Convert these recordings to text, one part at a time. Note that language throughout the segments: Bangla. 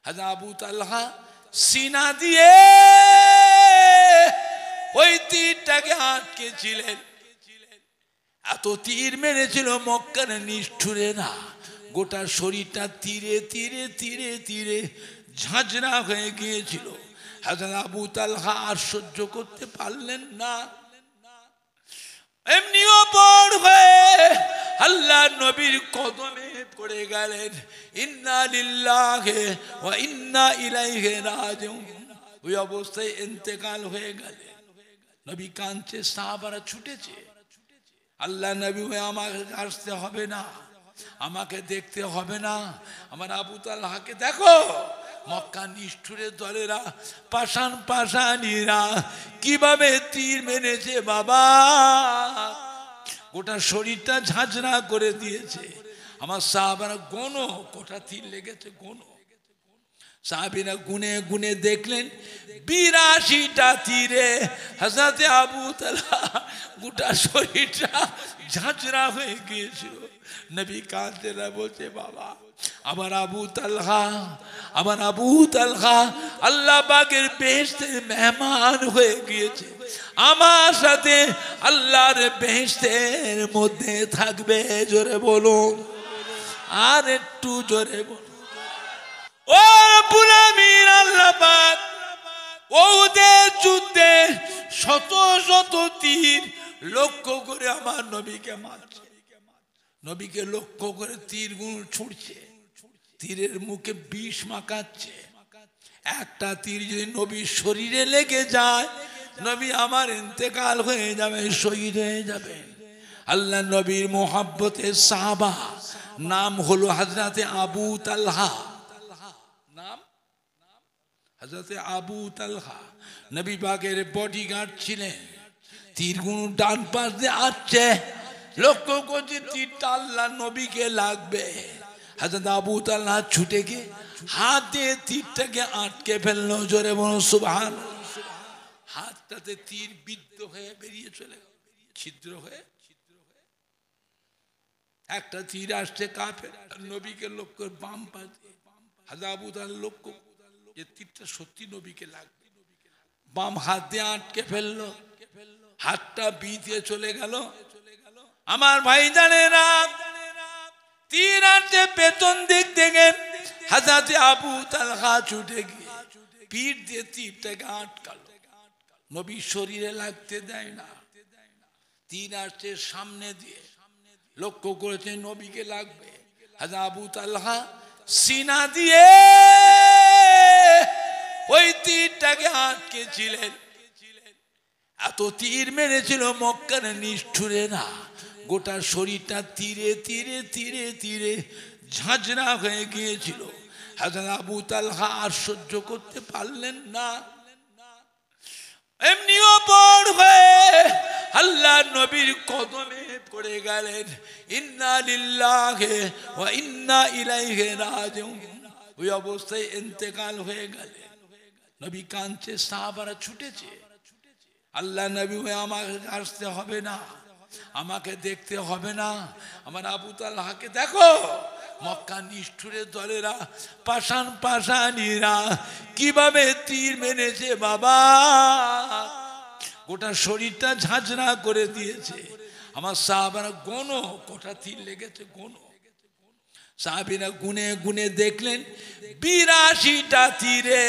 হাজরত আবু তালহা সিনা দিয়ে ওই তীরটাকে আটকেছিলেন। এত তীর মেরেছিল মক্কার নিষ্ঠুরেরা, গোটা শরীরটা তীরে তীরে তীরে তীরে ঝাঁঝরা হয়ে গিয়েছিল। হাজরত আবু তালহা আর সহ্য করতে পারলেন না, এমনিও বড় হয়ে আল্লাহ নবীর কদমে পড়ে গেলেন। ইন্না লিল্লাহি ওয়া ইন্না ইলাইহি রাজিউন। ওই অবস্থায় ইন্তেকাল হয়ে গেলেন। নবী কাঁদছে, সাহাবারা ছুটেছে। আল্লাহ নবী হয়ে আমাকে আসতে হবে না, আমাকে দেখতে হবে না, আমার আবু তালহাকে দেখো। মক্কা নিষ্ঠুরের দলেরা, পাষাণ পাষাণীরা কিভাবে তীর মেরেছে বাবা, গোটা শরীরটা ঝাঁঝরা করে দিয়েছে। আমার সাহাবারা গোনো, কোটা তীর লেগেছে গোনো। সাহাবীরা গুনে গুনে দেখলেন ৮২টা তীরে হযরত আবু তালহা গোটা শরীরটা ঝাঁঝরা হয়ে গিয়েছিল। নবী কাঁদতেরা বলছে, বাবা আমার আবু তালহা, আমার আবু তালহা আল্লাহ পাকের বেহেশতের মেহমান হয়ে গিয়েছে, আমার সাথে আল্লাহর বেহেশতের মধ্যে থাকবে। জোরে বলুন, আর একটু জোরে বলুন। ও রব্বুল আমিন আল্লাহ পাক ওহুদের যুদ্ধে শত শত তীর লক্ষ্য করে আমার নবীকে মারছে, নবীকে লক্ষ্য করে তীরগুলো ছুটছে, তীরের মুখে বিষ মাখাচ্ছে। একটা তীর যদি নবীর শরীরে লেগে যায়, নবী আমার ইন্তেকাল হয়ে যাবে, শহীদ হয়ে যাবে। আল্লাহ নবীর মোহাব্বতের সাহাবা, নাম হলো হযরত আবু তালহা। নাম হযরত আবু তালহা, নবী পাকের বডিগার্ড ছিলেন। তীরগুলো ডান পাশ দিয়ে আসছে, লক্ষ্য করছে তীরটা আল্লাহ নবীকে লাগবে। হযরত আবু তালহা ছুটে গিয়ে হাত দিয়ে তীরটাকে আটকে ফেললো। জোরে বলো সুবহানাল্লাহ। হাতটাতে তীর বিদ্ধ হয়ে বেরিয়ে চলে গেল, ছিদ্র হয়ে। একটা তীর আসছে কাফের নবীকে লক্ষ্য, বাম পাশে। হযরত আবু তালহা লক্ষ্য যে তীরটা সত্যি নবীকে লাগবে, বাম হাত দিয়ে আটকে ফেললো, হাতটা বিঁধে চলে গেল। আমার ভাই জানেরা, তীর আসছে পেছন দিক থেকে, হযরত আবু তালহা ছুটে গিয়ে পিঠ দিয়ে তীরটাকে আটকালো, নবীর শরীরে লাগতে দেয় না। তীর আসছে সামনে দিয়ে, লক্ষ্য করেছে নবীকে লাগবে। হযরত আবু তালহা সিনা দিয়ে ওই তীরটাকে আটকেছিলেন। এত তীর মেরেছিল মক্কার নিষ্ঠুরেরা, গোটা শরীরটা তীরে তীরে তীরে তীরে ঝাঁঝরা হয়ে গিয়েছিল। হযরত আবু তালহা আর সহ্য করতে পারলেন না, এমনিও বড় হয়ে আল্লাহ নবীর কদমে পড়ে গেলেন। ইন্না লিল্লাহি ওয়া ইন্না ইলাইহি রাজিউন। ওই অবস্থায় ইন্তেকাল হয়ে গেলেন। নবী কাঁদছে, সাহাবারা ছুটেছে। আল্লাহ নবী হয়ে আমাকে আসতে হবে না, আমাকে দেখতে হবে না, আমার আবু তালহাকে দেখো। মক্কা নিষ্ঠুরের দলেরা, পাষাণ পাষাণীরা কিভাবে তীর মেরেছে বাবা, গোটা শরীরটা ঝাঁঝরা করে দিয়েছে। আমার সাহাবারা গোনো, কোটা তীর লেগেছে গোনো। সাহাবীরা গুনে গুনে দেখলেন ৮২টা তীরে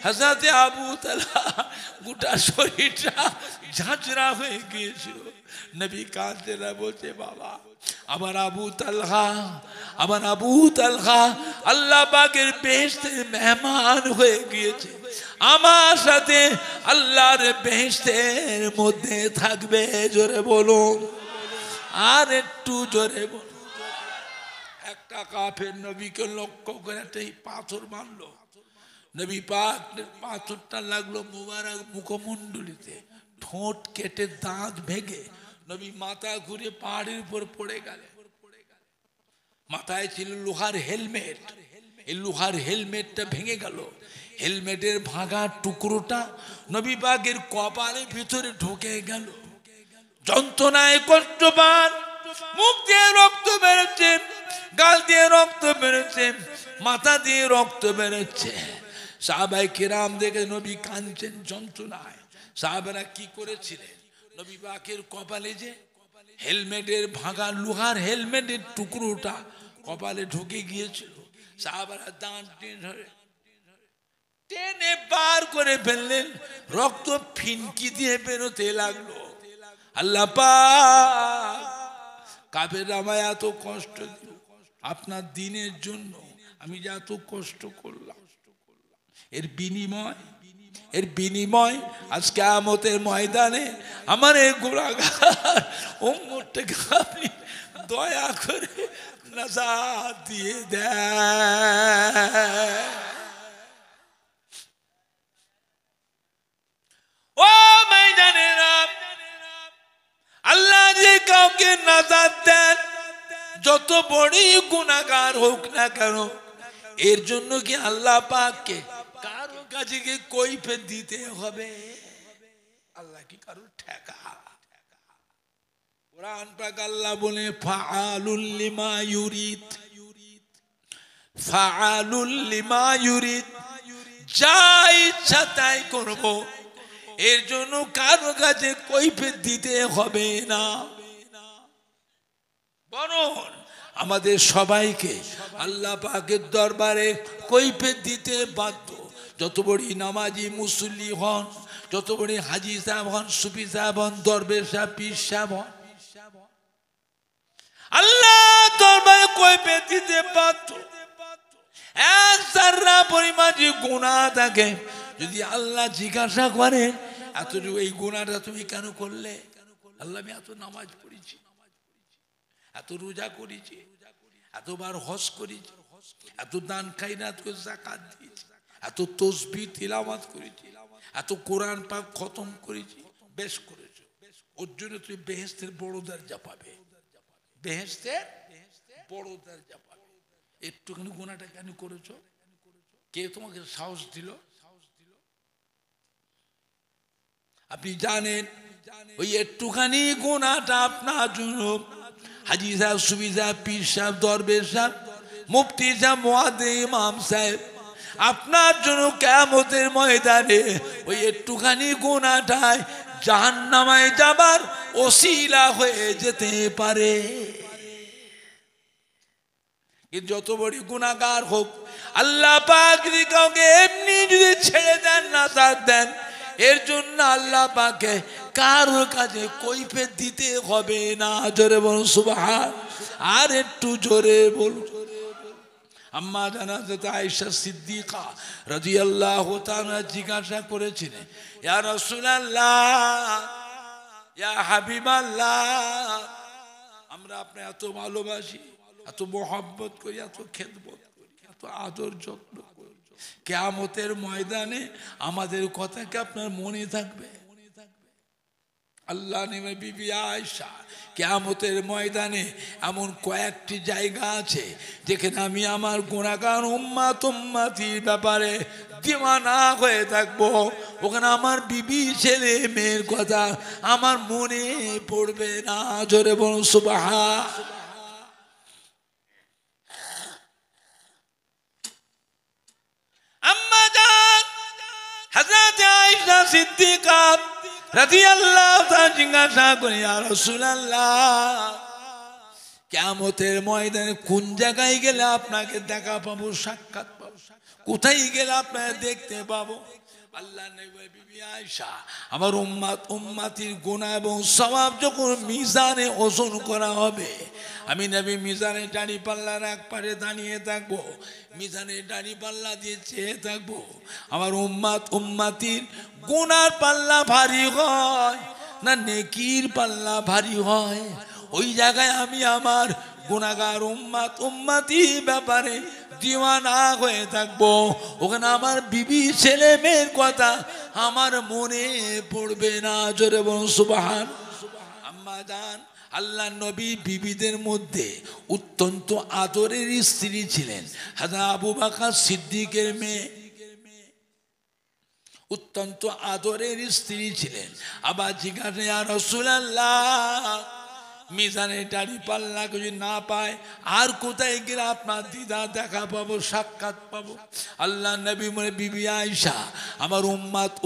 হযরত আবু তালহা গোটা শরীরটা ঝাঁঝরা হয়ে গিয়েছিল। নবী কাঁদতেরা বলছে, বাবা আমার আবু তালহা, আমার আবু তালহা আল্লাহ পাকের বেহেশতের মেহমান হয়ে গিয়েছে, আমার সাথে আল্লাহর বেহেশতের মধ্যে থাকবে। জোরে বলুন, আর একটু জোরে বলুন। একটা কাফের নবীকে লক্ষ্য করে একটা পাথর মারলো। নবী পাক পাথরটা লাগলো মুবারক মুখমণ্ডলিতে, ঠোঁট কেটে দাঁত ভেঙে নবী মাথা ঘুরে পাহাড়ের উপর পড়ে গেলেন। মাথায় ছিল লোহার হেলমেট, এই লোহার হেলমেটটা ভেঙে গেল। হেলমেটের ভাঙা টুকরোটা নবী পাকের কপালের ভিতরে ঢুকে গেল। যন্ত্রণায় কষ্ট পান, মুখ দিয়ে রক্ত বেরোচ্ছে, গাল দিয়ে রক্ত বেরোচ্ছে, মাথা দিয়ে রক্ত বেরোচ্ছে। সাহাবায়ে কেরাম দেখে নবী কাঁদছেন যন্ত্রণায়। সাহাবারা কি করেছিলেন, নবী পাকের কপালে যে হেলমেটের ভাঙা লোহার হেলমেটের টুকরোটা কপালে ঢুকে গিয়েছিল, সাহাবারা দাঁত ধরে টেনে বার করে ফেললেন, রক্ত ফিনকি দিয়ে বেরোতে লাগলো। আল্লাহ পাক কাফেররা আমায় এত কষ্ট দিল, আপনার দিনের জন্য আমি যে এত কষ্ট করলাম, এর বিনিময় আজ কিয়ামতের ময়দানে আমার এই গুনাহগার উম্মতটাকে আপনি দয়া করে নাজাত দিয়ে দেন। ও ভাইজানেরা, আল্লাহ যে কাউকে নাজাত দেন, যত বড়ই গুনাহগার হোক না কেন, এর জন্য কি আল্লাহ পাককে কারো কাছে কি কৈফিয়ত দিতে হবে? আল্লাহ কি কারো ঠেকা? কোরআন পাক আল্লাহ বলে ফাআলুল লিমা ইউরিদ, ফাআলুল লিমা ইউরিদ, যা ইচ্ছা তাই করব, এর জন্য কারো কাছে কৈফিয়ত দিতে হবে না। বরং আমাদের সবাইকে আল্লাহ পাকের দরবারে কৈফিয়ত দিতে বাধ্য। যত বড় নামাজি মুসল্লি হন, যত বড় হাজি সাহেব হন, সুফি সাহেব হন, দরবেশ সাহেব, পীর সাহেব হন, আল্লাহ দরবারে কৈফিয়ত দিতে বাধ্য। এক যারা পরিমাণ যে গুনাহ থাকে, যদি আল্লাহ জিজ্ঞাসা করেন এতটুকু এই গুনাহটা তুমি কেন করলে, আল্লাহ আমি এত নামাজ পড়েছি, এত রোজা করেছি, এতবার হজ করেছি, এত দান খায়রাত করে যাকাত দিয়েছি, এত তাসবিহ তিলাওয়াত করেছি, এত কোরআন পাক খতম করেছি, বেশ করেছো, ওর জন্য তুমি বেহেশতের বড় দরজা পাবে, বেহেশতের বড় দরজা পাবে। একটুখানি গুনাহটা কেন করেছো? কে তোমাকে সাহস দিল? আপনি জানেন ওই একটুখানি গুনাহটা আপনার জন্য হাজি সাহেব, সুফি সাহেব, পীর সাহেব, দরবেশ সাহেব, মুফতি সাহেব, মুয়াজ্জিন, ইমাম সাহেব, আপনার জন্য কিয়ামতের ময়দানে ওই একটুখানি গুনাহটাই জাহান্নামে যাবার ওসিলা হয়ে যেতে পারে। কিন্তু যত বড় গুনাহগার হোক, আল্লাহ পাক যদি কাউকে এমনি যদি ছেড়ে দেন, নাজাত দেন, এর জন্য আল্লাহ পাকে কারোর কাছে কৈফিয়ত দিতে হবে না। জোরে বলুন সুবহান। আর একটু জোরে বলুন। আম্মা জানাত আয়েশা সিদ্দিকা রাদিয়াল্লাহু তাআলা জিজ্ঞাসা করেছিলেন, ইয়া রাসূলুল্লাহ, ইয়া হাবিবাল্লাহ, আমরা আপনাকে এত ভালোবাসি, এত মহব্বত করি, এত খেদমত করি, এত আদর যত্ন করি, কিয়ামতের ময়দানে আমাদের কথা কি আপনার মনে থাকবে? আল্লাহ নেমে বিবি আয়েশা, কিয়ামতের ময়দানে এমন কয়েকটি জায়গা আছে যেখানে আমি আমার গুনাহগার উম্মতির ব্যাপারে দিওয়ানা হয়ে থাকবো। ওখানে আমার বিবি ছেলে মেয়ের কথা আমার মনে পড়বে না। জোরে বলুন সুবহান। আম্মা জান হযরত আয়েশা সিদ্দিকা রাদিয়াল্লাহু তাআলা জিজ্ঞাসা করে, ইয়া রাসূলুল্লাহ, কিয়ামতের ময়দানে কোন জায়গায় গেলে আপনাকে দেখা পাবো, সাক্ষাৎ পাবো, কোথায় গেলে আপনাকে দেখতে পাবো? আল্লাহ নবী বিবি আয়েশা, আমার উম্মতির গুনাহ এবং সওয়াব যখন মিজানে ওজন করা হবে, আমি নবী মিজানে দাড়ি পাল্লার এক পারে দাঁড়িয়ে থাকবো, মিজানে দাড়ি পাল্লা দিয়ে চেয়ে থাকবো। আমার উম্মতির গুনার পাল্লা ভারী হয় না নেকির পাল্লা ভারী হয়, ওই জায়গায় আমি আমার গুনাহগার উম্মতি ব্যাপারে দিওয়ানা হয়ে থাকবো। ওখানে আমার বিবি ছেলে মেয়ের কথা আমার মনে পড়বে না। জোরে বলুন সুবহান। আম্মা জান, আল্লাহ নবী বিবিদের মধ্যে অত্যন্ত আদরের স্ত্রী ছিলেন হযরত আবু বকর সিদ্দিকের মেয়ে, অত্যন্ত আদরের স্ত্রী ছিলেন। আবার জিজ্ঞাসা, ইয়া রাসূলুল্লাহ, মিজানে দাড়ি পাল্লা যদি না পায় আর কোথায় গেলে আপনার দিদার দেখা পাবো, সাক্ষাৎ পাবো? আল্লাহ নবী বলে, বিবি আয়েশা, আমার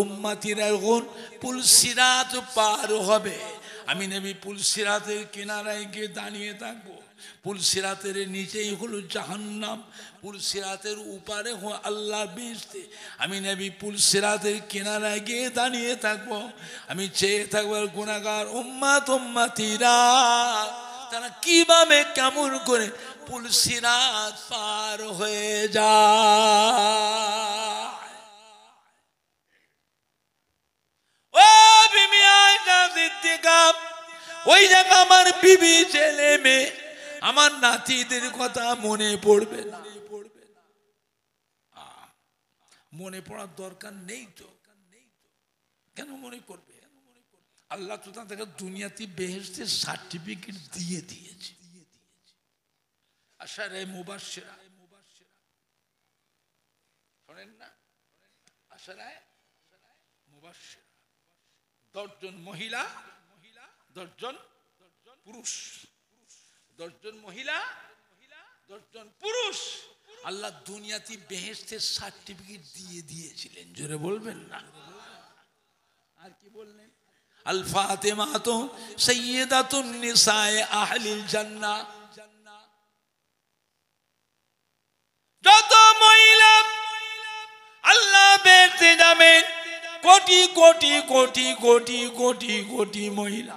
উম্মাতিরা এখন পুল সিরাত পার হবে, আমি নবী পুল সিরাতের কিনারায় গিয়ে দাঁড়িয়ে থাকবো। পুল সিরাতের নিচেই হলো জাহান্নাম, পুল সিরাতের উপরে হলো আল্লাহর বেহেশতে। আমি নবী পুল সিরাতের কিনারায় গিয়ে দাঁড়িয়ে থাকবো, আমি চেয়ে থাকবো গুনাহগার উম্মাতিরা তারা কিভাবে কেমন করে পুল সিরাত পার হয়ে যায়। ও বিবি আয়েশা সিদ্দিকা, ওই জায়গা আমার বিবি, ছেলে মেয়ে, আমার নাতিদের কথা মনে পড়বে না? মনে পড়ার দরকার নেই তো, কেন মনে করবে? আল্লাহ তো তাদেরকে দুনিয়াতে বেহেশতের সার্টিফিকেট দিয়ে দিয়েছে। আশারে মুবাশশিরা, শোনেন না? আশারে মুবাশশিরা, 10 জন মহিলা, 10 জন পুরুষ, 10 জন মহিলা, 10 জন পুরুষ। আল্লাহ দুনিয়াতে বেহেশতের সার্টিফিকেট দিয়ে দিয়েছিলেন, জোরে বলবেন না? আর কি বললেন? আল ফাতিমাতু সাইয়্যিদাতুন নিসায়ে আহলিল জান্নাহ, যত মহিলা আল্লাহ বেহেশতে যাবেন, কোটি কোটি কোটি কোটি কোটি কোটি মহিলা,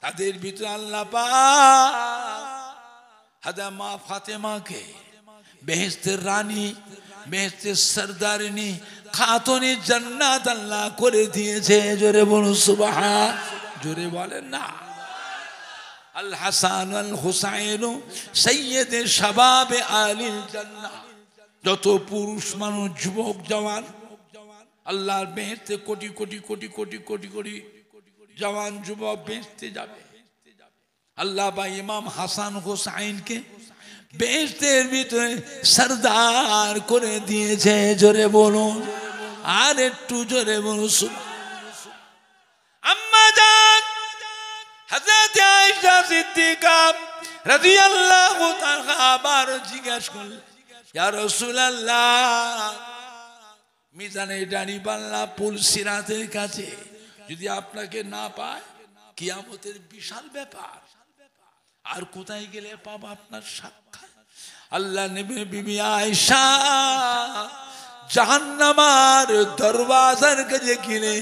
তাদের ভিতরে আল্লাহ পাক হাদা মা ফাতেমাকে বেহেশতের রানী, বেহেশতের সরদারিনী, খাতুনে জান্নাত আল্লাহ করে দিয়েছে। জোরে বলুন সুবহান, জোরে বলেন না? আল হাসান আল হুসাইন সাইয়্যিদে শাবাবে আলিল জান্নাহ, যত পুরুষ মানুষ, যুবক জওয়ান, আল্লাহর বেহেশতে কোটি কোটি কোটি কোটি কোটি কোটি জওয়ান যুবক বেহেশতে যাবে। আল্লাহ বা ইমাম হাসান হুসাইনকে বেহেশতের ভিতরে সরদার করে দিয়েছে। জোরে বলুন, আর একটু জোরে বলুন। আম্মা জান হযরত আয়েশা সিদ্দিকা রাদিয়াল্লাহু তাআলা আবার জিজ্ঞাসা করলেন, ইয়া রাসূলুল্লাহ, মিজানে দাড়ি পাল্লা পুল সিরাতের কাছে যদি আপনাকে না পায়, কিয়ামতের বিশাল ব্যাপার, আর কোথায় গেলে পাবো আপনার সাক্ষাৎ? আল্লাহ নবী বিবি আয়েশা জাহান্নামের দরওয়াজার কাছে গেলে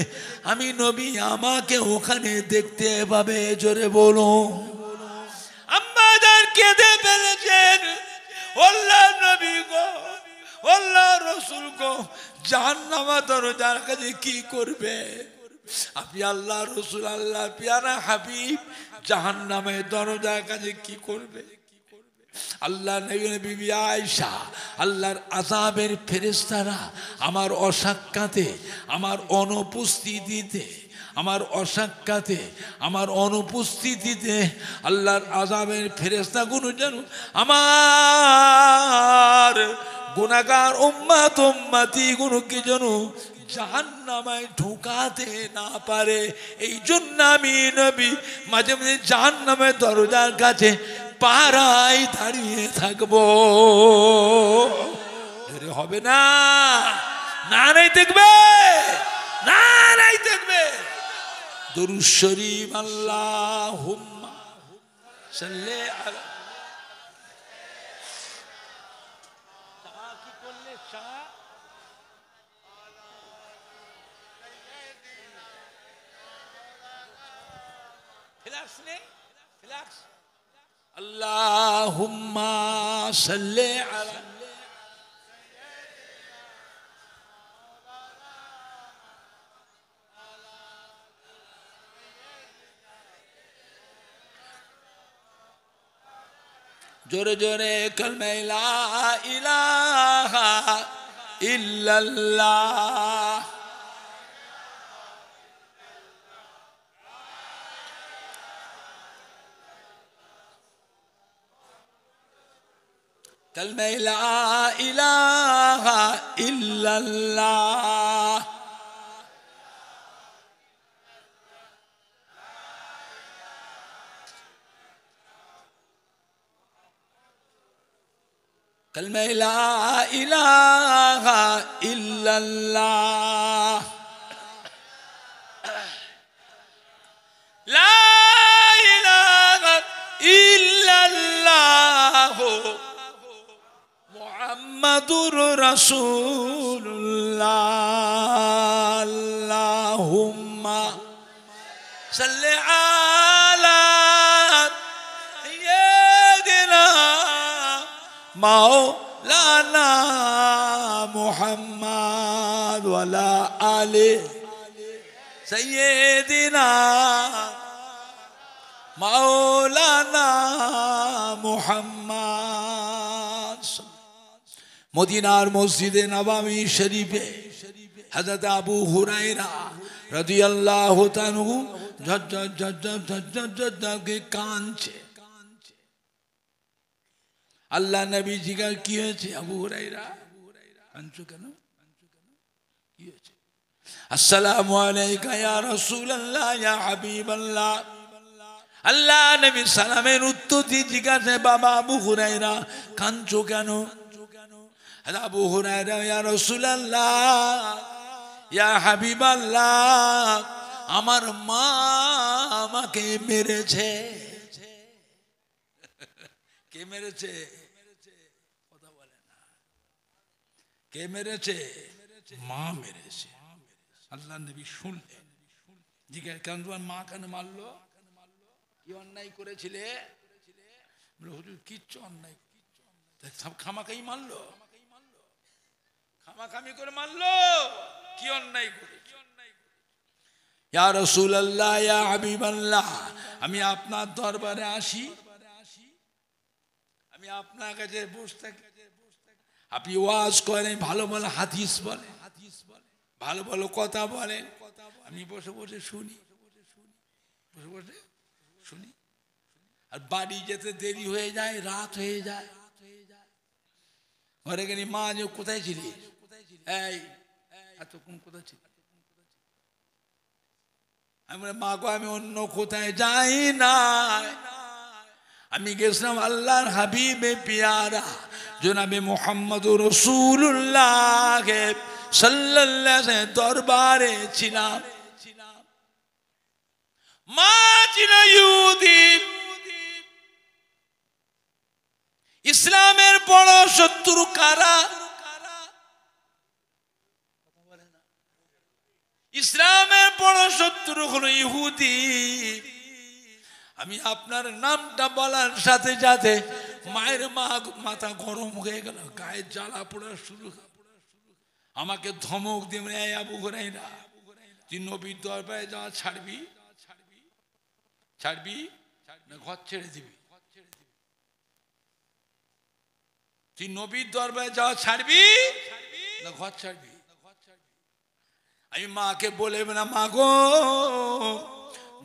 আমি নবী আমাকে ওখানে দেখতে পাবে। জোরে বলো। আম্মা জান কেঁদে ফেলেছেন, আল্লাহ নবী গো, আল্লাহ রাসূল গো, জাহান্নামের দরজার কাছে কি করবে আপনি? আল্লাহ রাসূল, আল্লাহ পিয়ারা হাবিব জাহান্নামের দরজার কাছে কি করবে? আল্লাহ নবী বিবি আয়েশা, আল্লাহর আযাবের ফেরেশতারা আমার অসাক্ষাতে, আমার অনুপস্থিতিতে, আমার অসাক্ষাতে, আমার অনুপস্থিতিতে আল্লাহর আযাবের ফেরেশতাগুলো যেন আমার গুনাহগার উম্মতি-গুলোকে যেন জাহান্নামে ঢুকাতে না পারে, এই জন্য আমি নবী মাঝে মাঝে জাহান্নামের দরজার কাছে পাড়ায় দাঁড়িয়ে থাকবো। হবে না? না নাই দেখবে, না নাই দেখবে। দরুদ শরীফ, আল্লাহুম্মা সাল্লি আলা। কি করলে আল্লাহুম্মা সাল্লি আলা জোরে জোরে কালমা লা ইলাহা ইল্লাল্লাহ। কালমা লা ইলাহা ইল্লাল্লাহ। কালমা লা ইলাহা ইল্লাল্লাহ, লা ইলাহা ইল্লাল্লাহ মুহাম্মাদুর রাসূলুল্লাহ। আল্লাহুম্মা সাল্লি আলা সাইয়্যিদিনা মাওলানা মুহাম্মাদ ওয়া আলা আলি সাইয়্যিদিনা মাওলানা মুহাম্মাদ। মদিনার মসজিদে নববী শরীফে হযরত আবু হুরায়রা রাদিয়াল্লাহু তাআলা কাঁদছে। আল্লাহ নবী জিজ্ঞাসা কি হয়েছে? আবু হুরায়রা কাঁদছো কেন? কি হয়েছে? আসসালামু আলাইকা ইয়া রাসূলুল্লাহ ইয়া হাবিবাল্লাহ। আল্লাহ নবী সালামের উত্তর দিয়ে জিজ্ঞাসা, বাবা আবু হুরায়রা কাঁদছো কেন? আবু হুরায়রা, ইয়া রাসূলুল্লাহ ইয়া হাবিবাল্লাহ, আমার মা আমাকে মেরেছে। কে মেরেছে? কথা বলে না। কে মেরেছে? মা মেরেছে। আল্লাহ নবী শুনলেন, জিজ্ঞাসা কেন তোমার মা কেন মারলো? কি অন্যায় করেছিলে? হুজুর কিচ্ছু অন্যায়, সব খামাখাই মারলো, খামাখামি করে মারলো। কি অন্যায় করেছে? ইয়া রাসূলুল্লাহ ইয়া হাবিবাল্লাহ, আমি আপনার দরবারে আসি, আমি আপনার কাছে বসে থাকি, আপনি ওয়াজ করেন, ভালো ভালো হাদিস বলেন, ভালো ভালো কথা বলেন, আমি বসে বসে শুনি, বসে বসে শুনি। আর বাড়ি যেতে দেরি হয়ে যায়, রাত হয়ে যায়। ঘরে গেলে মা যে কোথায় ছিলি, এই এতক্ষণ কোথায় ছিলি? আমি বলি, মা গো আমি অন্য কোথায় যাই না, আমি গেছিলাম আল্লাহর হাবিবে পিয়ারা জনাবে মুহাম্মদুর রাসূলুল্লাহ সাল্লাল্লাহু আলাইহি দরবারে ছিলাম। মা ছিল ইহুদি, ইসলামের বড় শত্রু কারা? ইসলামের বড় শত্রু হলো ইহুদি। আমি আপনার নামটা বলার সাথে সাথে মায়ের মাথা গরম হয়ে গেল, গায়ে জ্বালা পড়া শুরু। আমাকে ধমক দিয়ে, আবু হুরায়রা তুই নবীর দরবারে যাওয়া ছাড়বি, ছাড়বি না ঘর ছেড়ে দিবি? তুই নবীর দরবারে যাওয়া ছাড়বি না ঘর ছাড়বি? আমি মাকে বলে না, মা গো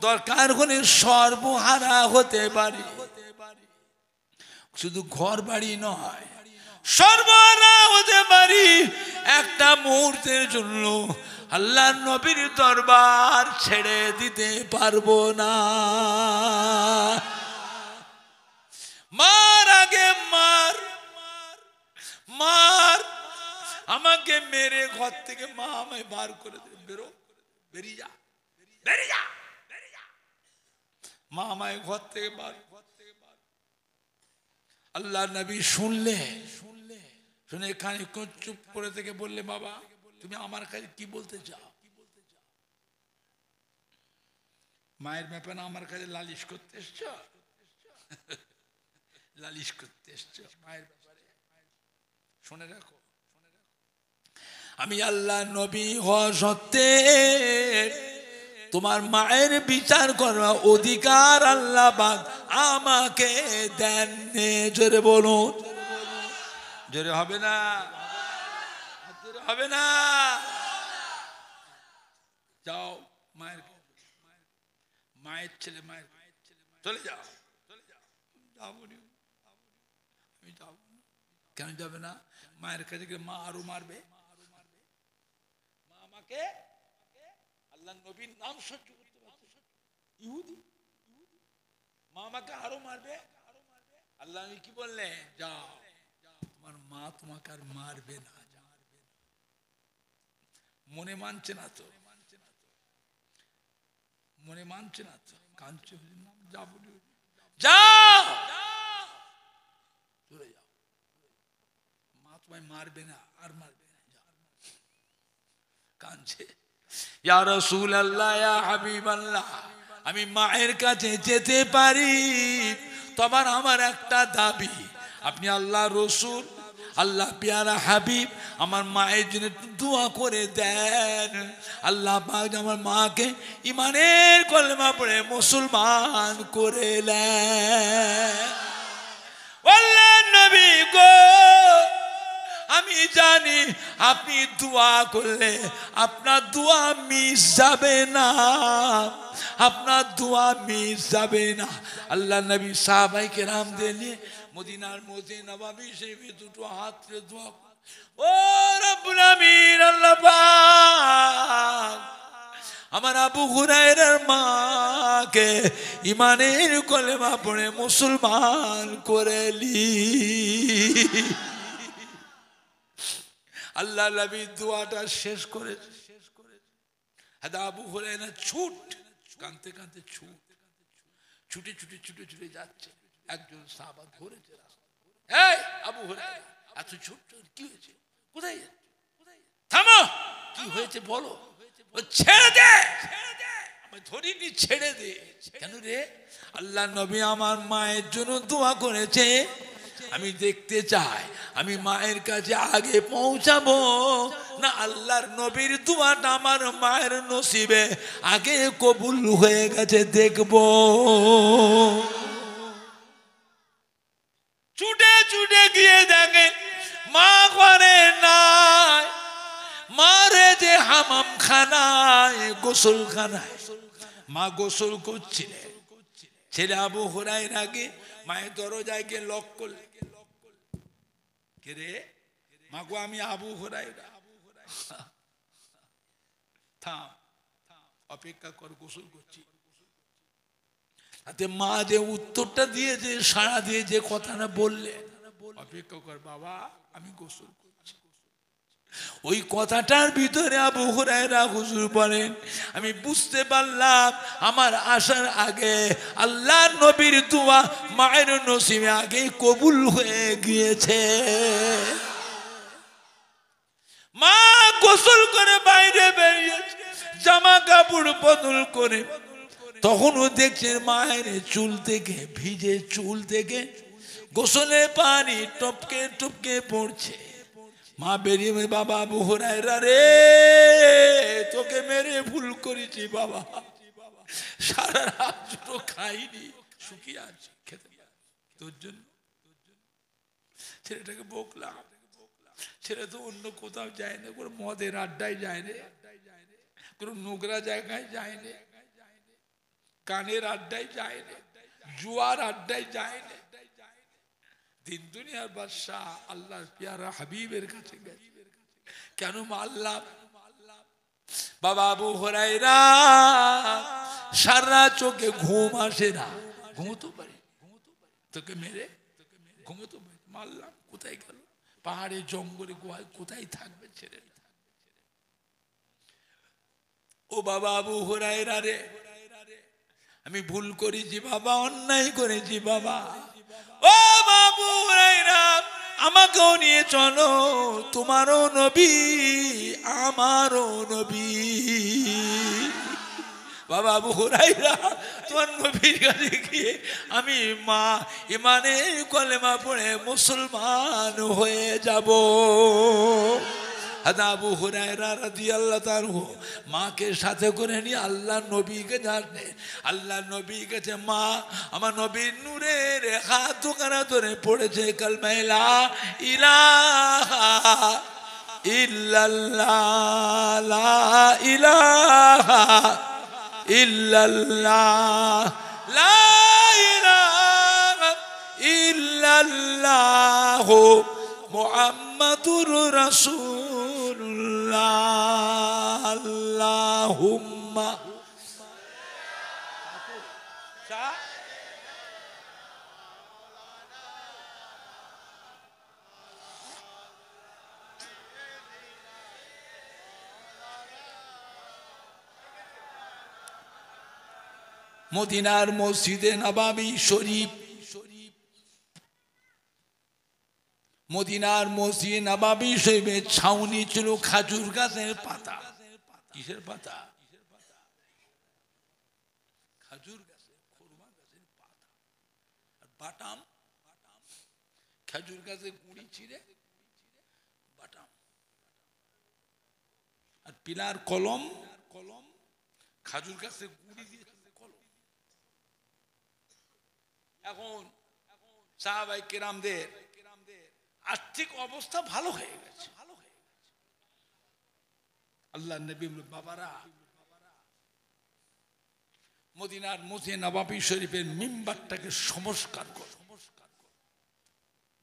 দরকার হলে সর্বহারা হতে পারি, শুধু ঘর বাড়ি নয়, সর্বহারা হতে পারি। একটা মুহূর্তের জন্য আল্লাহ নবীর দরবার ছেড়ে দিতে পারবো না। মার আগে মার, মার আমাকে মেরে ঘর থেকে মা আমায় বার করে দে, বেরো, বেরিয়ে যা, বেরিয়ে যা। মা আমায় ঘর থেকে বার। আল্লাহ নবী শুনলে, শুনে এখানে চুপ করে থেকে বললে, বাবা তুমি আমার কাছে কি বলতে চাও? মায়ের ব্যাপারে আমার কাছে লালিশ করতে এসছো? লালিশ করতে এসছো মায়ের ব্যাপারে? শুনে রাখো, আমি আল্লাহ নবী হওয়া সত্ত্বে তোমার মায়ের বিচার করার অধিকার আল্লাহ পাক আমাকে দেন। জোরে বলুন, জোরে হবে না, জোরে হবে না। যাও মায়ের, মায়ের ছেলে, মায়ের চলে যাও, চলে যাও। যাবনি, আমি যাব না। কেন যাবে না? মায়ের কাছে গেলে মা আরো মারবে, মা আমাকে, আল্লাহ নবীর নাম সহ্য করতে পারছে ইহুদি, মা আমাকে আরো মারবে। আল্লাহ নবী কি বললেন? যাও আমার মা তোমাকে আর মারবে না। মনে মানছে না তো, মনে মানছে না তো, কাঁদছে, যা বলি যাও, চলে যাও, মা তোমায় মারবে না, আর মারবে না, কাঁদছে। ইয়া রাসূলুল্লাহ, ইয়া হাবিবাল্লাহ, আমি মায়ের কাছে যেতে পারি, তোমার আমার একটা দাবি, আপনি আল্লাহ রসুল, আল্লাহ পিয়ারা হাবিব, আমার মায়ের জন্য দোয়া করে দেন, আল্লাহ পাক আমার মাকে ইমানের কলেমা পড়ে মুসলমান করে নেন। আল্লাহ নবী গো, আমি জানি আপনি দোয়া করলে আপনার দোয়া মিস যাবে না, আপনার দোয়া মিস যাবে না। আল্লাহ নবী সাহাবায়ে কেরাম দিয়ে মদিনার মসজিদে নববী শরীফে দুটো হাত তুলে দোয়া, ও রব্বুল আমিন, আল্লাহ পাক আমার আবু হুরায়রার মাকে ইমানের কলেমা পড়ে মুসলমান করেলি। আল্লাহ নবী দোয়াটা শেষ করে আবু হুরায়রা ছুট, কাঁদতে কাঁদতে ছুটে ছুটে ছুটে ছুটে যাচ্ছে। একজন সাহাবা ধরেছে, এই আবু হুরায়রা এত ছুট, কি হয়েছে, কোথায় থামো, কি হয়েছে বলো, ছেড়ে দে, আমি ধরিনি, ছেড়ে দে। কেন রে? আল্লাহ নবী আমার মায়ের জন্য দোয়া করেছে, আমি দেখতে চাই আমি মায়ের কাছে আগে পৌঁছাবো না আল্লাহর নবীর দোয়াটা আমার মায়ের নসিবে আগে কবুল হয়ে গেছে দেখবো। ছুটে ছুটে গিয়ে দেখে মা ঘরে নাই, মারে যে হামাম খানায়, গোসল খানায় মা গোসল করছিলেন। ছেলে আবু হুরায়রা আগে মায়ের দরজায় গিয়ে লক করলে, কে রে? মা গো আমি আবু হুরায়রা। থাম, অপেক্ষা কর, গোসল করছি। তাতে মা যে উত্তরটা দিয়েছে, সাড়া দিয়ে যে কথাটা বললে, অপেক্ষা কর বাবা, আমি গোসল করছি। ওই কথাটার ভিতরে আবু হুরায়রা হুজুর বলেন, আমি বুঝতে পারলাম আমার আসার আগে আল্লাহর নবীর দোয়া মায়ের নসিবে আগে কবুল হয়ে গিয়েছে। মা গোসল করে বাইরে বেরিয়েছে, জামা কাপড় বদল করে, তখনও দেখছেন মায়ের চুল থেকে, ভিজে চুল থেকে গোসলের পানি টপকে টপকে পড়ছে। মা বেরিয়ে, বাবা আবু হুরায়রা রে, তোকে মেরে ভুল করেছি বাবা, সারা রাত দুটো খাইনি, শুকিয়ে আছি, খেতে তোর জন্য ছেলেটাকে বকলাম। ছেলে তো অন্য কোথাও যায় না, কোনো মদের আড্ডায় যায় না, কোনো নোংরা জায়গায় যায় না, কানের আড্ডায় যায় না, জুয়ার আড্ডায় যায় না, দিন দুনিয়ার বাদশাহ আল্লাহর পিয়ারা হাবিবের কাছে গেছে। কেন মারলাম? বাবা আবু হুরায়রা সারা চোখে ঘুম আসে না, ঘুমোতে পারে, তোকে মেরে ঘুমোতে পারে, মারলাম। কোথায় গেল? পাহাড়ে জঙ্গলে গুহায় কোথায় থাকবে ছেলে? ও বাবা আবু হুরায়রা রে, আমি ভুল করেছি বাবা, অন্যায় করেছি বাবা। ও বাবু হুরায়রা, আমাকেও নিয়ে চলো, তোমারও নবী আমারও নবী। বাবা আবু হুরায়রা, তোমার নবীর কাছে গিয়ে আমি মা ইমানের কলেমা পড়ে মুসলমান হয়ে যাব। আবু হুরায়রা রাদিয়াল্লাহু তাআলা মাকে সাথে করে নিয়ে আল্লাহ নবীকে জানে, আল্লাহ নবী কাছে মা আমার নবীর নূরের হাত দুখানা ধরে পড়েছে কালেমা লা ইলাহা ইল্লাল্লাহ, লা ইলাহা ইল্লাল্লাহ, লা ইলাহা ইল্লাল্লাহ মুহাম্মাদুর রাসূলুল্লাহ। আল্লাহুম্মা মদিনার মসজিদে নববী শরীফ, মদিনার মসজিদে নববী শরীফের ছাউনি ছিল খাজুর গাছের পাতা। কিসের পাতা? খাজুর গাছের, খুরমা গাছের পাতা। আর বাটাম, খেজুর গাছের গুঁড়ি ছিঁড়ে বাটাম। আর পিলার কলম, খাজুর গাছের গুঁড়ি দিয়ে কলম। এখন সাহাবায়ে কেরামদের আর্থিক অবস্থা ভালো হয়ে গেছে। আল্লাহ নবী বাবারা মদিনার মসজিদে নববী শরীফের মিম্বারটাকে সংস্কার কর,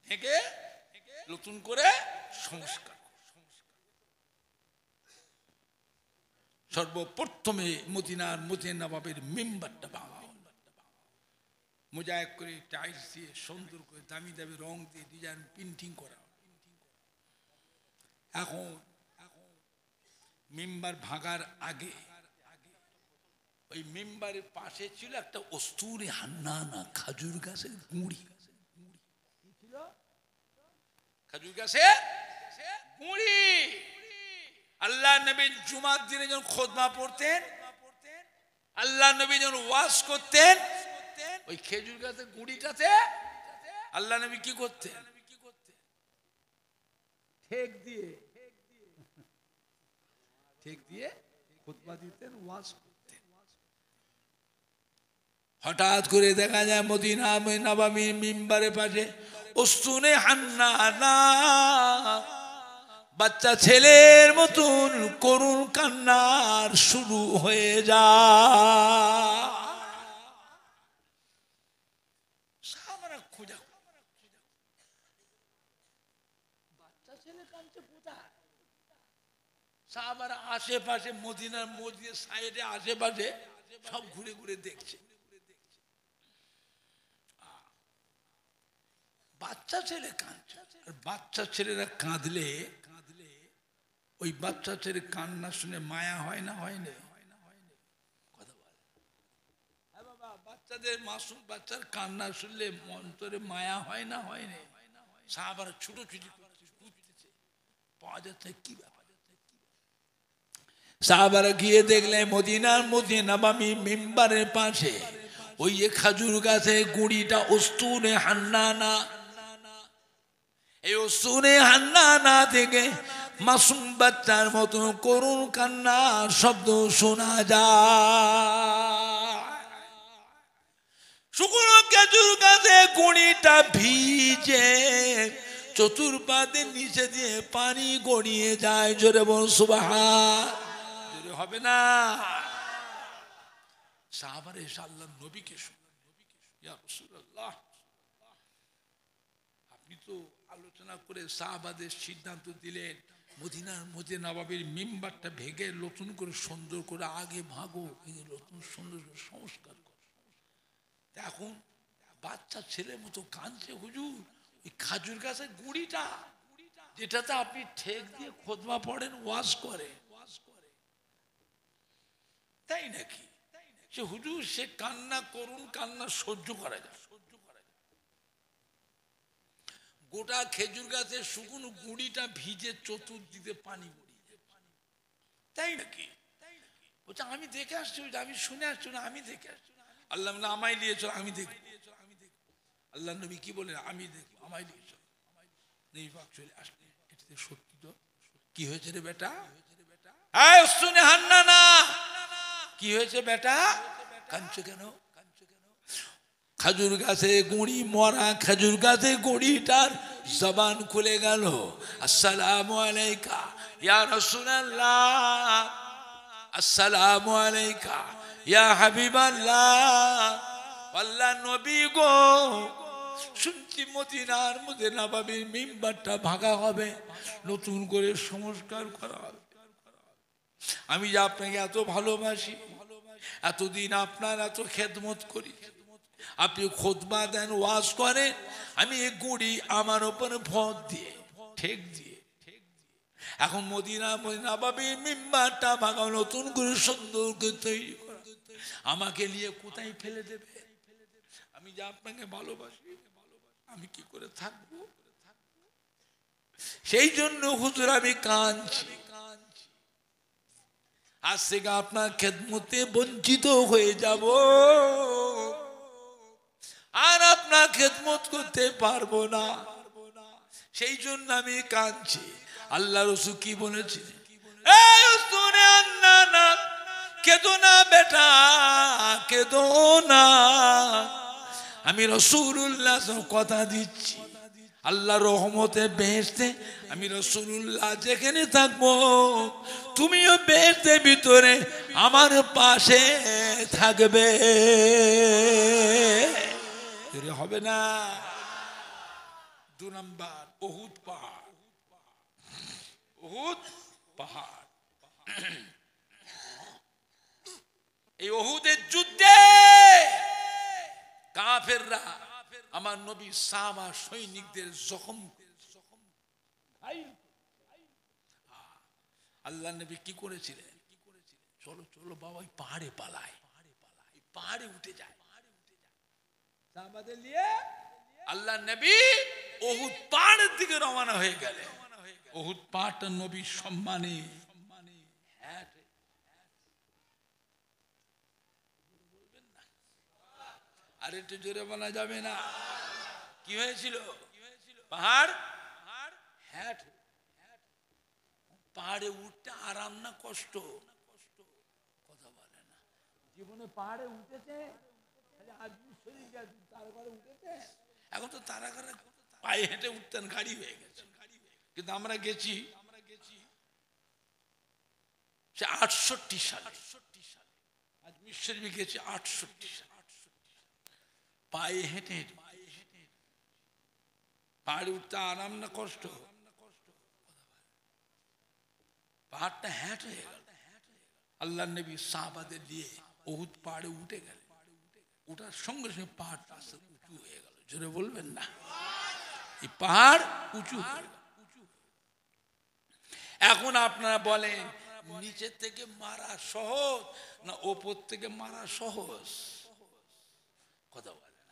ভেঙে নতুন করে সংস্কার। সর্বপ্রথমে মদিনার মসজিদে নববীর মিম্বারটা ভাঙা হলো, মোজায়েক করে টাইলস দিয়ে সুন্দর করে দামি দামি রং দিয়ে ডিজাইন প্রিন্টিং করা। এখন মিম্বার ভাঙার আগে ওই মিম্বারের পাশে ছিল একটা অস্তুরে হান্নানা খাজুর গাছের গুঁড়ি। খাজুর গাছে গুঁড়ি। আল্লাহ নবী জুমার দিনে যখন খুতবা পড়তেন, আল্লাহ নবী যখন ওয়াজ করতেন, ওই খেজুর গাছের গুঁড়িটাতে আল্লাহ নবী কি করতেন? ঠেক দিয়ে খুতবা দিতেন, ওয়াজ করতেন। হঠাৎ করে দেখা যায় মদিনা নববীর মিম্বারের পাশে অস্তুনে হান্নানা বাচ্চা ছেলের মতন করুণ কান্নার শুরু হয়ে যায়। সাহাবারা খোঁজা, বাচ্চা ছেলে কাঁদছে কোথায়? সাহাবারা আশেপাশে মদিনার মসজিদের সাইডে আশেপাশে সব ঘুরে ঘুরে দেখছে। বাচ্চা ছেলে কাঁদছে। আর বাচ্চা ছেলেরা কাঁদলে ওই বাচ্চা ছেলে কান্না শুনে মায়া হয় না? হয় না? কথা বল। হ্যাঁ বাবা, বাচ্চাদের মাসুম বাচ্চার কান্না শুনলে অন্তরে মায়া হয় না? হয় না? সাহাবারা ছুটোছুটি করছে, পাওয়া যাচ্ছে কি ব্যাপার? সাহাবারা গিয়ে দেখলে মদিনার মসজিদে নববী মিম্বারের পাশে ওই যে খাজুর গাছের গুঁড়িটা অস্তুনে হান্নানা, এই অস্তুনে হান্নানা থেকে মাসুম বাচ্চার মতো করুণ কান্নার শব্দ শোনা যায়। শুকনো খেজুর গাছের গুঁড়িটা ভিজে চতুর্পাদের নিচে দিয়ে পানি গড়িয়ে যায়। জোরে বল সুবহান। জোরে হবে না? সাহাবারা এসে আল্লাহর নবীকে শুনলেন, ইয়া রাসূলুল্লাহ, আপনি তো আলোচনা করে সাহাবাদের সিদ্ধান্ত দিলেন মদিনার মসজিদে নববীর মিম্বারটা ভেঙে নতুন করে সুন্দর করে আগে ভাগো, নতুন সুন্দর করে সংস্কার করো। এখন বাচ্চা ছেলের মতো কাঁদছে হুজুর। ওই খাজুর গাছের গুঁড়িটা যেটাতে আপনি ঠেক দিয়ে খুতবা পড়েন, ওয়াজ করে, তাই নাকি? সে হুজুর সে কান্না করুন, কান্না সহ্য করা যায়। গোটা খেজুর গাছের শুকনো গুঁড়িটা ভিজে চতুর্দিকে পানি গড়িয়ে যায়, তাই নাকি? বলছে আমি দেখে আসছি, আমি শুনে আসছি না, আমি দেখে আসছি। আল্লাহ আমায় নিয়ে চল, আমি দেখব। আল্লাহ নবী কি বলেন? আমি দেখবো, আমায় নিয়ে চল। নেই পাক চলে আসলে এটাতে সত্যি তো। কি হয়েছে রে বেটা? শুনে হান্নানা, কি হয়েছে বেটা? কাঁদছো কেন? খাজুর গাছে গুঁড়ি, মরা খাজুর গাছে গুঁড়িটার জবান খুলে গেল। আসসালামু আলাইকা ইয়া রাসূলুল্লাহ, আসসালামু আলাইকা ইয়া হাবিবাল্লাহ। আল্লাহ নবী গো, শুনছি মদিনার মধ্যে নববীর মিম্বারটা ভাঙা হবে, নতুন করে সংস্কার করা হবে। আমি যে আপনাকে এত ভালোবাসি, এতদিন আপনার এত খেদমত করি, আপনি খুতবা দেন, ওয়াজ করেন, আমি এই গুঁড়ি আমার উপরে ভর দিয়ে ঠেক দিয়ে এখন মদিনা নববীর মিম্বারটা ভাঙা, নতুন করে সুন্দর করে তৈরি করা। আমাকে নিয়ে কোথায় ফেলে দেবে? আমি যে আপনাকে ভালোবাসি, আমি কি করে থাকবো? সেই জন্য হুজুর আমি কাঁদছি। আজ থেকে আপনার খেদমতে বঞ্চিত হয়ে যাব, আর আপনার খেদমত করতে পারবো না। সেই জন্য আমি কাঁদছি। আল্লাহ রাসূল কি বলেছিলেন? কেঁদো না বেটা, কেঁদো না। আমি রাসূলুল্লাহ কথা দিচ্ছি, আল্লাহর রহমতে বেহেশতে আমি রাসূলুল্লাহ যেখানে থাকবো, তুমিও বেহেশতের ভিতরে আমার পাশে থাকবে। হবে না? 2 নাম্বার উহুদ পাহাড়। উহুদ পাহাড়, এই উহুদের যুদ্ধে কাফেররা আমার নবী সাহাবা সৈনিকদের জখম। আল্লাহ নবী কি করেছিলেন? চলো চলো বাবা, পাহাড়ে পালায়, পাহাড়ে উঠে যায়। সাহাবাদের নিয়ে আল্লাহ নবী উহুদ পাহাড়ের দিকে রওনা হয়ে গেলেন। উহুদ পাহাড়টা নবীর সম্মানে। আর একটু জোরে বলা যাবে না? কি হয়েছিল? পাহাড় হ্যাট। পাহাড়ে উঠতে আরাম না কষ্ট? কথা বলে না। জীবনে পাহাড়ে উঠেছে? এখন তো তারা পায়ে হেঁটে উঠতেন, গাড়ি হয়ে গেছে। কিন্তু আমরা গেছি সে 68 সালে। আজমির শরীফে গেছি 68 সালে, পায়ে হেঁটে হেঁটে। পাহাড়ে উঠতে আরাম না কষ্ট? পাহাড়টা হ্যাট হয়ে গেল। আল্লাহ নবী সাহাবাদের দিয়ে উহুদ পাহাড়ে উঠে গেল। ওঠার সঙ্গে সঙ্গে পাহাড়টা আস্তে উঁচু হয়ে গেল। জোরে বলবেন না? এই পাহাড় উঁচু হয়ে গেল। এখন আপনারা বলেন, নিচের থেকে মারা সহজ না ওপর থেকে মারা সহজ? কথা বলে না।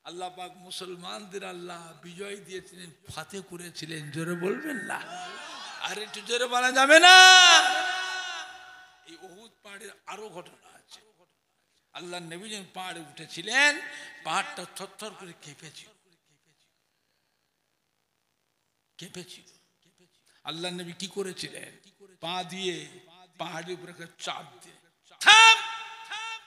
আল্লাহ পাক মুসলমানদের আল্লাহ বিজয় দিয়েছিলেন, ফাতে করেছিলেন। জোরে বলবেন না? আর একটু জোরে বলা যাবে না? এই উহুদ পাহাড়ের আরো ঘটনা আছে। আল্লাহ নবী যখন পাহাড়ে উঠেছিলেন, পাহাড়টা থরথর করে কেঁপেছিল। আল্লাহ নবী কি করেছিলেন? পা দিয়ে পাহাড়ের উপরে চাপ দিয়ে, থাম, থাম।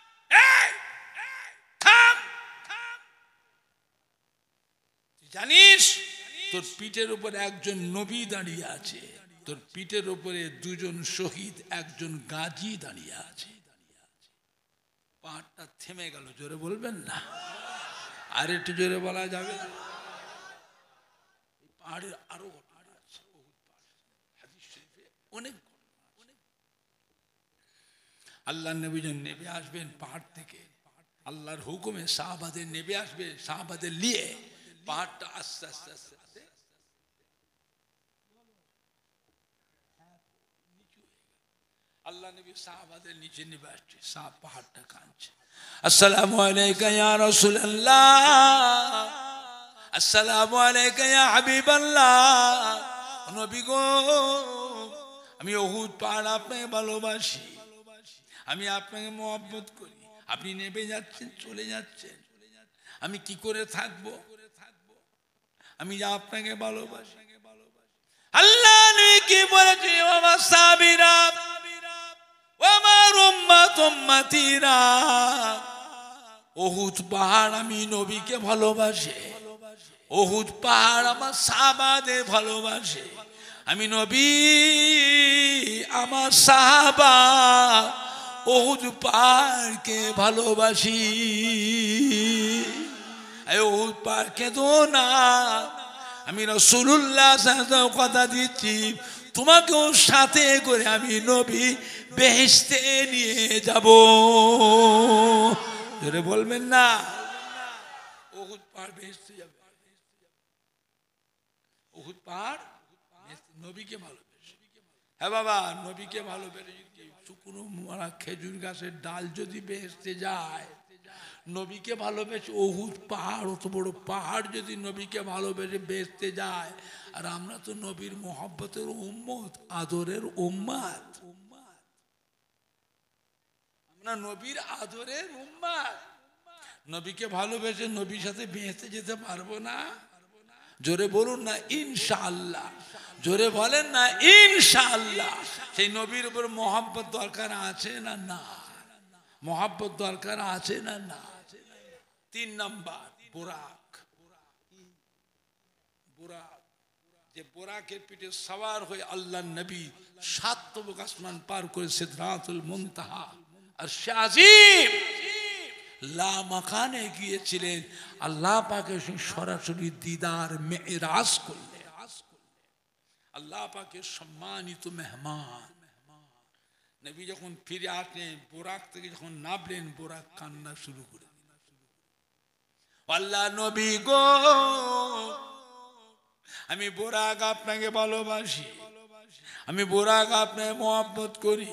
জানিস তোর পিঠের উপর একজন নবী দাঁড়িয়ে আছে, তোর পিঠের উপরে 2 জন শহীদ, একজন গাজী দাঁড়িয়ে আছে। পাহাড়টা থেমে গেল। জোরে বলবেন না? আর একটু জোরে বলা যাবে? পাহাড়ের আরো ঘটনা আছে। হাদিস শরীফে অনেক আল্লাহ নবী যখন নেমে আসবেন পাহাড় থেকে, আল্লাহর হুকুমে সাহাবাদের নেমে আসবে, সাহাবাদের নিয়ে পাহাড়টা আস্তে আস্তে আস্তে আস্তে আল্লাহ নবী সাহাবাদের নিচে নেমে আসছে। পাহাড়টা কাঁদছে, আসসালামু আলাইকা ইয়া রাসূলুল্লাহ, আসসালামু আলাইকা ইয়া হাবিবাল্লাহ। নবী গো, আমি উহুদ পাহাড় আপনাকে ভালোবাসি, আমি আপনাকে মহব্বত করি। আপনি নেমে যাচ্ছেন, চলে যাচ্ছেন, আমি কি করে থাকবো? আমি যে আপনাকে ভালোবাসি। আল্লাহ নবী কি বলেছে? আমার সাহাবীরা, আমার উম্মত উম্মতিরা, উহুদ পাহাড় আমি নবীকে ভালোবাসে, উহুদ পাহাড় আমার সাহাবাদের ভালোবাসে। আমি নবী, আমার সাহাবা উহুদ পাহাড়কে ভালোবাসি। উহুদ পাহাড় কেঁদো না। আমি রাসূলুল্লাহ কথা দিচ্ছি, তোমাকেও সাথে করে আমি নবী বেহেশতে নিয়ে যাব। জোরে বলবেন না? উহুদ পাহাড় বেহেশতে যাবে। উহুদ পাহাড় নবীকে ভালোবেসে। হ্যাঁ বাবা, নবীকে ভালোবেসে কোনো মারা খেজুর গাছের ডাল যদি বেহেশতে যায়, নবীকে ভালোবেসে ওহুদ পাহাড়, অত বড় পাহাড় যদি নবীকে ভালোবেসে বেহেশতে যায়, আর আমরা তো নবীর মোহাব্বতের উম্মত, আদরের উম্মাত, আমরা নবীর আদরের উম্মাত, নবীকে ভালোবেসে নবীর সাথে বেহেশতে যেতে পারবো না? জোরে বলুন না ইনশাআল্লাহ, জোরে বলেন না ইনশাআল্লাহ। সেই নবীর উপর মোহাব্বত দরকার আছে না না? মোহাব্বত দরকার আছে না না? 3 নাম্বার বুরাক। বুরাক, যে বুরাকের পিঠে সওয়ার হয়ে আল্লাহ নবী 7 তবক আসমান পার করে সিদরাতুল মুনতাহা আর শাজিম লা মাকানে গিয়েছিলেন। আল্লাহ পাকের সরাসরি দিদার মেরাজ করলেন। আল্লাহ পাকের সম্মানিত মেহমান। নবী যখন ফিরে আসলেন, বুরাক থেকে যখন নামলেন, বুরাক কান্না শুরু করে দিল। আল্লাহ নবী গো, আমি বুরাক আপনাকে ভালোবাসি, আমি বুরাক আপনাকে মহব্বত করি,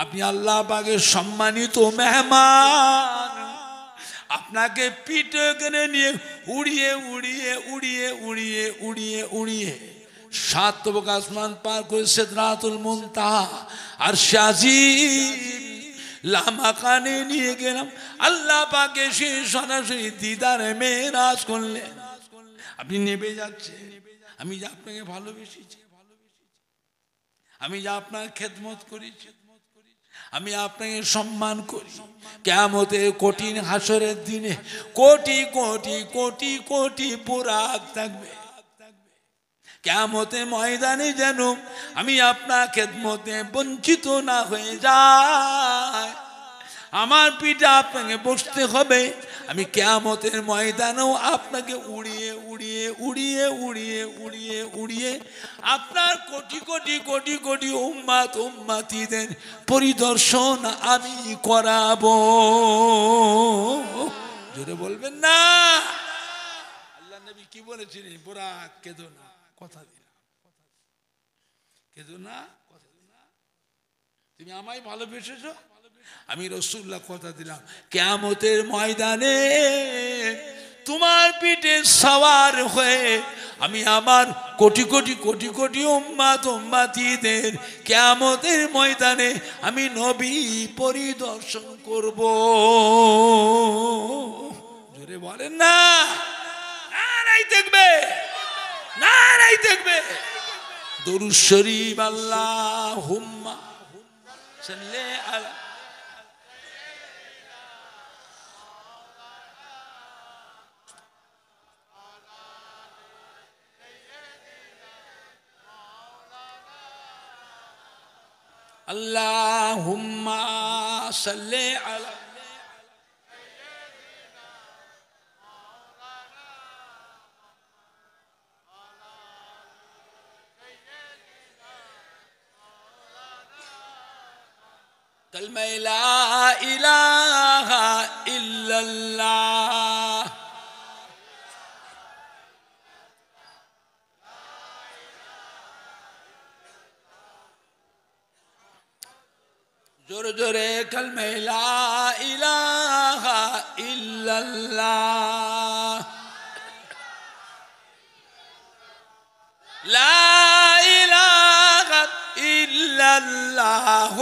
আপনি আল্লাহ পাকের সম্মানিত মেহমান, আপনাকে পিঠে কেনে নিয়ে উড়িয়ে উড়িয়ে উড়িয়ে উড়িয়ে উড়িয়ে উড়িয়ে 7 তবক আসমান পার করে সিদরাতুল মুনতাহা আর শাজিম লা মাকানে নিয়ে গেলাম। আল্লাহ পাকে সে সরাসরি দিদারে মেরাজ করলেন। আপনি নেবে যাচ্ছেন, আমি যে আপনাকে ভালোবেসেছি, আমি যে আপনার খেদমত করেছি, আমি আপনাকে সম্মান করি। কিয়ামতে কঠিন হাসরের দিনে কোটি কোটি কোটি কোটি বুরাক থাকবে। কিয়ামতের ময়দানে যেন আমি আপনার খেদমতে বঞ্চিত না হয়ে যাই, আমার পিঠে আপনাকে বসতে হবে। আমি কিয়ামতের ময়দানেও আপনাকে উড়িয়ে উড়িয়ে উড়িয়ে উড়িয়ে উড়িয়ে উড়িয়ে আপনার কোটি কোটি কোটি কোটি উম্মাত উম্মাতিদের পরিদর্শন আমি করাবো। জোরে বলবেন না? আল্লাহ নবী কি বলেছিলেন? বুরাক কেঁদো না, কথা দিলাম, কেঁদো না, কথা দিলাম, তুমি আমায় ভালোবেসেছো, আমি রাসূলুল্লাহ কথা দিলাম, কিয়ামতের ময়দানে তোমার পিঠে সওয়ার হয়ে আমি আমার কোটি কোটি কোটি কোটি উম্মাত উম্মাতিদের কিয়ামতের ময়দানে আমি নবী পরিদর্শন করব। জোরে বলেন না, নারাই দেখবে, নারাই দেখবে। দরুদ শরীফ আল্লাহুম্মা সাল্লি আলা আল্লাহুম্মা সাল্লি আলা কালমা লা ইলাহা ইল্লাল্লাহ জোরে জোরে কালমা লা ইলাহা ইল্লাল্লাহ লা ইলাহা ইল্লাল্লাহ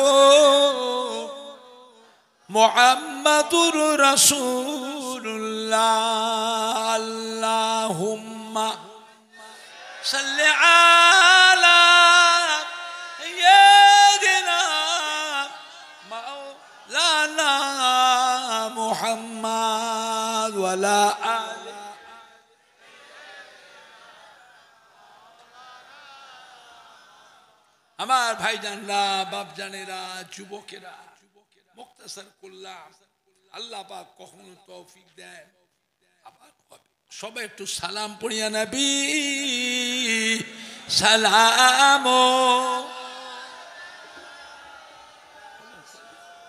মুহাম্মাদুর রাসূলুল্লাহ। আল্লাহুম্মা সাল্লি আলা সাইয়্যিদিনা মাওলানা মুহাম্মাদ ওয়া লা আলি। আমার ভাইজানরা, বাপজানেরা, যুবকেরা, মুক্তাসার করলাম, আল্লাহ পাক কখনো তৌফিক দেয় আবার সবাই একটু সালাম পড়িয়া নবী সালাম।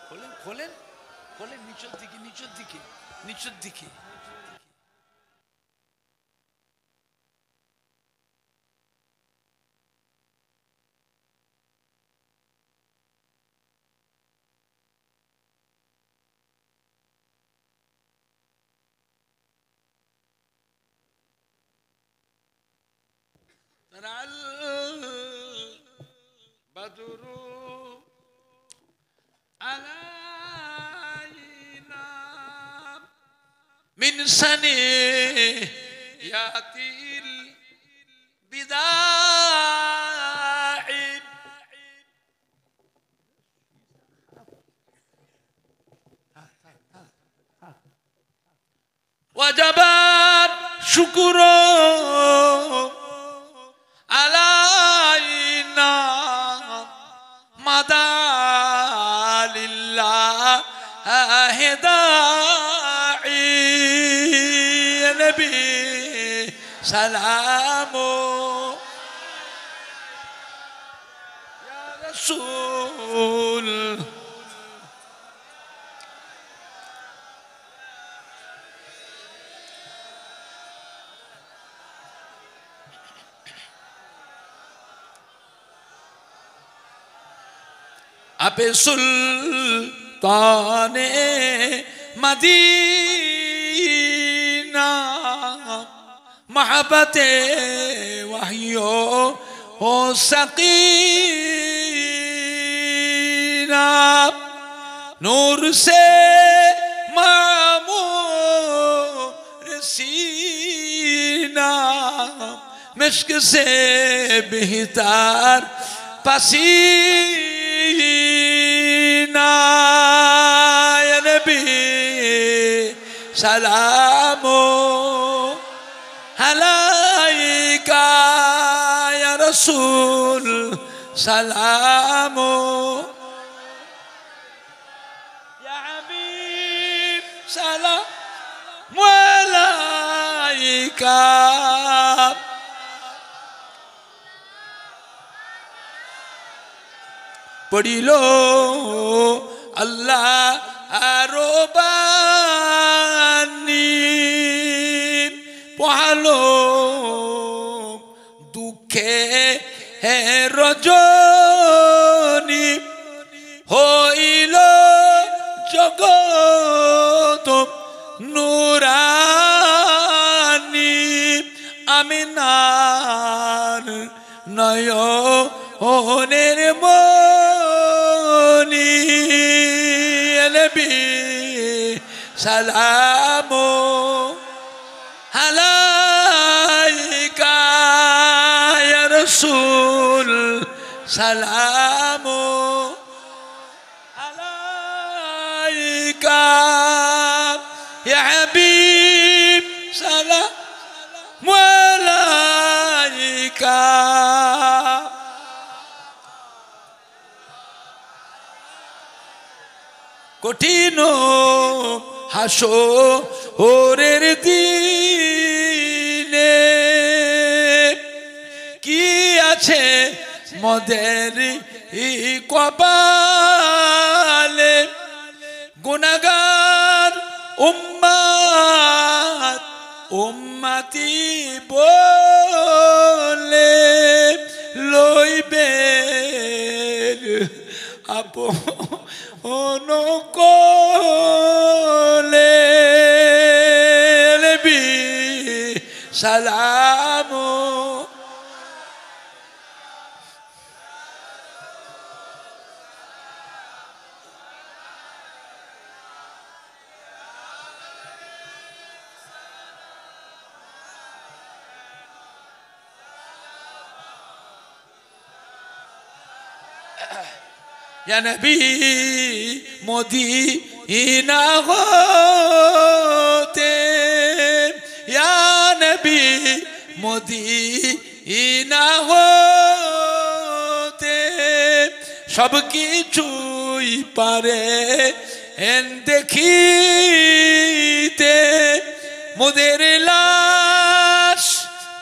খোলেন খোলেন খোলেন, নিচের দিকে নিচের দিকে নিচের দিকে। البدر علينا من سنيات البداع وجب شكر علينا مدى لله داعي يا نبي سلام يا رسول अबे सुल्ताने मदीना महब्बते वहियो हो सकीना नूर से मामूर सीना मिश्क से बेहतर पसीना या नबी सलामो अलैका या रसूल सलामो या हबीब सलाम अलैका पढ़िलो अल्लाह आरोबानी पढ़ालो दुखे है रजनी होइलो जगत नूरानी आमिनार नयনের মনি নবী সালামু আলাইকা ইয়া রাসূল সালামু আলাইকা ইয়া হাবিব সালামু আলাইকা কঠিন হাসরের দিনে কি আছে মদের কপালে গুনাহগার উম্মত উম্মতি বলে লইবে আপন কোলে নবী সালামু या नबी मदीना होते या नबी मदीना होते सब কিছুই পারে এন দেখিতে মোদের লাশ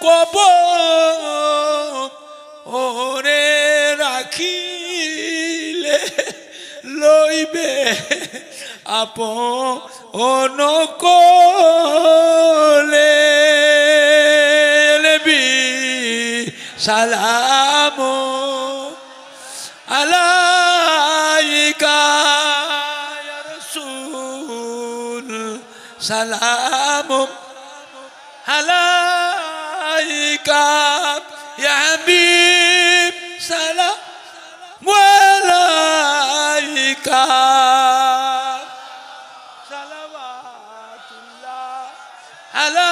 কবর ওরে রাখি লইবে আপন কোলে নবী সালামু আলাইকা ইয়া রাসূল সালামু আলাইকা ইয়া হাবিব সালাম আলাইকা সালাওয়াতুল্লাহ আলা